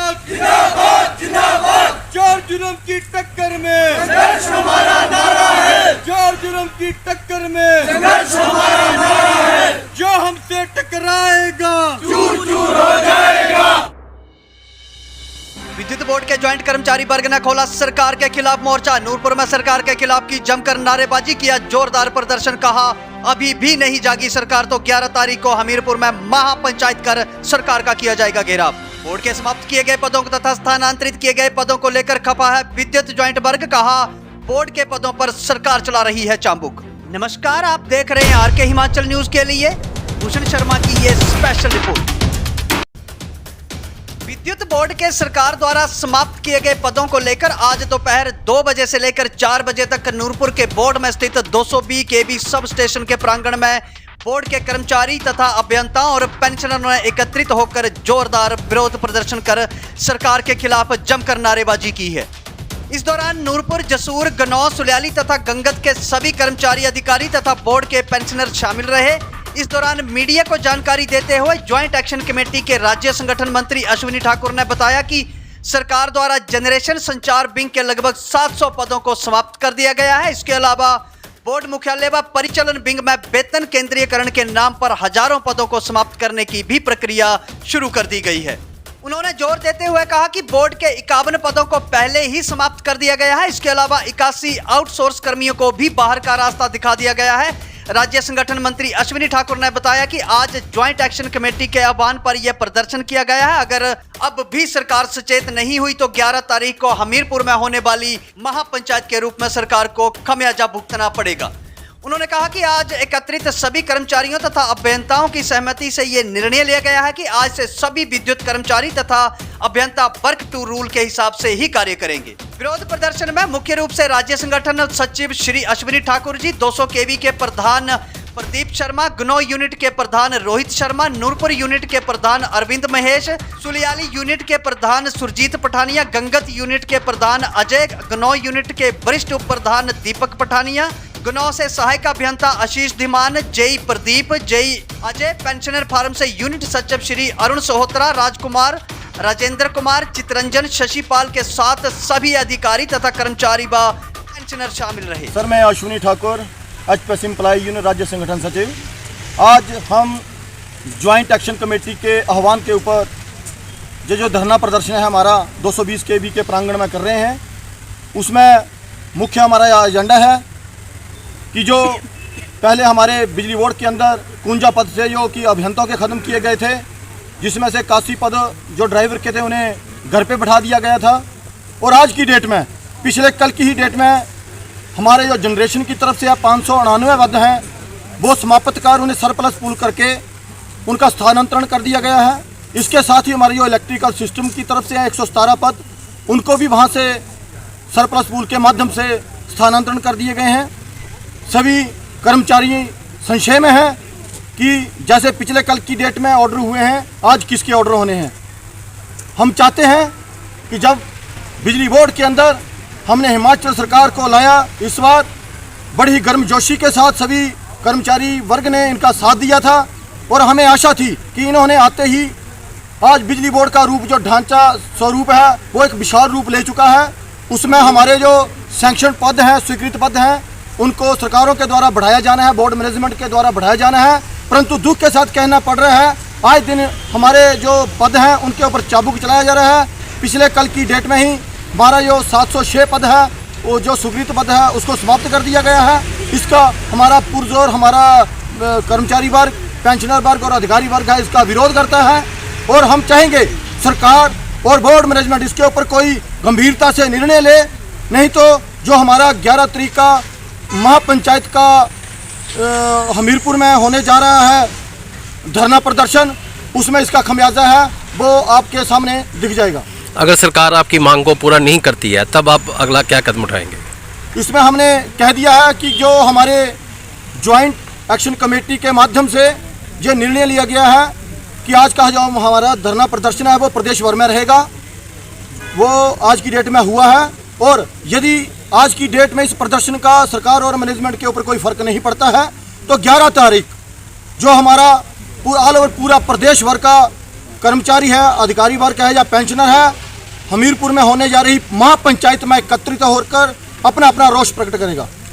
जिंदाबाद जिंदाबाद जिंदाबाद। जोर जुल्म की टक्कर में संघर्ष हमारा नारा है। जोर जुल्म की टक्कर में संघर्ष हमारा नारा है। जो हमसे टकराएगा चूर चूर हो जाएगा। विद्युत बोर्ड के ज्वाइंट कर्मचारी वर्ग ने खोला सरकार के खिलाफ मोर्चा। नूरपुर में सरकार के खिलाफ की जमकर नारेबाजी, किया जोरदार प्रदर्शन। कहा अभी भी नहीं जागी सरकार तो 11 तारीख को हमीरपुर में महापंचायत कर सरकार का किया जाएगा घेराव। बोर्ड के समाप्त किए गए पदों तथा स्थानांतरित किए गए पदों को लेकर खफा है विद्युत ज्वाइंट वर्ग। कहा बोर्ड के पदों पर सरकार चला रही है चाबुक। नमस्कार, आप देख रहे हैं आरके हिमाचल न्यूज के लिए भूषण शर्मा की ये स्पेशल रिपोर्ट। विद्युत बोर्ड के सरकार द्वारा समाप्त किए गए पदों को लेकर आज दोपहर 2 बजे से लेकर 4 बजे तक नूरपुर के बोर्ड में स्थित 220 केवी सब स्टेशन के प्रांगण में बोर्ड के कर्मचारी तथा अभियंताओं और पेंशनरों ने एकत्रित होकर जोरदार विरोध प्रदर्शन कर सरकार के खिलाफ जमकर नारेबाजी की है। इस दौरान नूरपुर, जसूर, गनौर, सुलियाली तथा गंगत के सभी कर्मचारी, अधिकारी तथा बोर्ड के पेंशनर शामिल रहे। इस दौरान मीडिया को जानकारी देते हुए ज्वाइंट एक्शन कमेटी के राज्य संगठन मंत्री अश्विनी ठाकुर ने बताया कि सरकार द्वारा जनरेशन संचार विंग के लगभग 700 पदों को समाप्त कर दिया गया है। इसके अलावा बोर्ड मुख्यालय व परिचालन विंग में वेतन केंद्रीयकरण के नाम पर हजारों पदों को समाप्त करने की भी प्रक्रिया शुरू कर दी गई है। उन्होंने जोर देते हुए कहा कि बोर्ड के 51 पदों को पहले ही समाप्त कर दिया गया है। इसके अलावा 81 आउटसोर्स कर्मियों को भी बाहर का रास्ता दिखा दिया गया है। राज्य संगठन मंत्री अश्विनी ठाकुर ने बताया कि आज ज्वाइंट एक्शन कमेटी के आह्वान पर यह प्रदर्शन किया गया है। अगर अब भी सरकार सचेत नहीं हुई तो 11 तारीख को हमीरपुर में होने वाली महापंचायत के रूप में सरकार को खमियाजा भुगतना पड़ेगा। उन्होंने कहा कि आज एकत्रित सभी कर्मचारियों तथा अभियंताओं की सहमति से ये निर्णय लिया गया है कि आज से सभी विद्युत कर्मचारी तथा अभियंता वर्क टू रूल के हिसाब से ही कार्य करेंगे। विरोध प्रदर्शन में मुख्य रूप से राज्य संगठन सचिव श्री अश्विनी ठाकुर जी, 200 केवी के प्रधान प्रदीप शर्मा, गनौ यूनिट के प्रधान रोहित शर्मा, नूरपुर यूनिट के प्रधान अरविंद महेश, सुलियाली यूनिट के प्रधान सुरजीत पठानिया, गंगत यूनिट के प्रधान अजय, गनौ यूनिट के वरिष्ठ उप प्रधान दीपक पठानिया, गनौ से सहायक अभियंता Ashish Dhiman, JE Pradeep, JE Ajay, pensioner फार्म से यूनिट सचिव श्री अरुण सोहोत्रा, राजकुमार, राजेंद्र कुमार, चितरंजन, शशिपाल के साथ सभी अधिकारी तथा कर्मचारी व पेंशनर शामिल रहे। सर, मैं Ashwini Thakur, HPS employ union राज्य संगठन सचिव। आज हम ज्वाइंट एक्शन कमेटी के आह्वान के ऊपर जो धरना प्रदर्शन है हमारा 220 केवी के प्रांगण में कर रहे हैं, उसमें मुख्य हमारा एजेंडा है कि जो पहले हमारे बिजली बोर्ड के अंदर 51 पद से जो कि अभियंताओं के ख़त्म किए गए थे, जिसमें से 81 पद जो ड्राइवर के थे उन्हें घर पे बैठा दिया गया था। और आज की डेट में, पिछले कल की ही डेट में, हमारे जो जनरेशन की तरफ से 599 पद हैं वो समाप्त कर उन्हें सरप्लस पूल करके उनका स्थानांतरण कर दिया गया है। इसके साथ ही हमारी जो इलेक्ट्रिकल सिस्टम की तरफ से 117 पद, उनको भी वहाँ से सरप्लस पूल के माध्यम से स्थानांतरण कर दिए गए हैं। सभी कर्मचारी संशय में हैं कि जैसे पिछले कल की डेट में ऑर्डर हुए हैं, आज किसके ऑर्डर होने हैं। हम चाहते हैं कि जब बिजली बोर्ड के अंदर हमने हिमाचल सरकार को लाया, इस बार बड़ी गर्मजोशी के साथ सभी कर्मचारी वर्ग ने इनका साथ दिया था और हमें आशा थी कि इन्होंने आते ही आज बिजली बोर्ड का रूप, जो ढांचा स्वरूप है, वो एक विशाल रूप ले चुका है। उसमें हमारे जो सैंक्शन पद हैं, स्वीकृत पद हैं, उनको सरकारों के द्वारा बढ़ाया जाना है, बोर्ड मैनेजमेंट के द्वारा बढ़ाया जाना है। परंतु दुख के साथ कहना पड़ रहा है, आज दिन हमारे जो पद हैं उनके ऊपर चाबुक चलाया जा रहा है। पिछले कल की डेट में ही हमारा जो 706 पद है, वो जो स्वीकृत पद है, उसको समाप्त कर दिया गया है। इसका हमारा पुरजोर हमारा कर्मचारी वर्ग, पेंशनर वर्ग और अधिकारी वर्ग है, इसका विरोध करता है। और हम चाहेंगे सरकार और बोर्ड मैनेजमेंट इसके ऊपर कोई गंभीरता से निर्णय ले, नहीं तो जो हमारा 11 तारीख का महापंचायत का हमीरपुर में होने जा रहा है धरना प्रदर्शन, उसमें इसका खमियाजा है वो आपके सामने दिख जाएगा। अगर सरकार आपकी मांग को पूरा नहीं करती है तब आप अगला क्या कदम उठाएंगे? इसमें हमने कह दिया है कि जो हमारे ज्वाइंट एक्शन कमेटी के माध्यम से ये निर्णय लिया गया है कि आज का जो हमारा धरना प्रदर्शन है वो प्रदेश भर में रहेगा। वो आज की डेट में हुआ है और यदि आज की डेट में इस प्रदर्शन का सरकार और मैनेजमेंट के ऊपर कोई फर्क नहीं पड़ता है तो 11 तारीख जो हमारा ऑल ओवर पूरा प्रदेश भर का कर्मचारी है, अधिकारी वर्ग है या पेंशनर है, हमीरपुर में होने जा रही महापंचायत में एकत्रित होकर अपना अपना रोष प्रकट करेगा।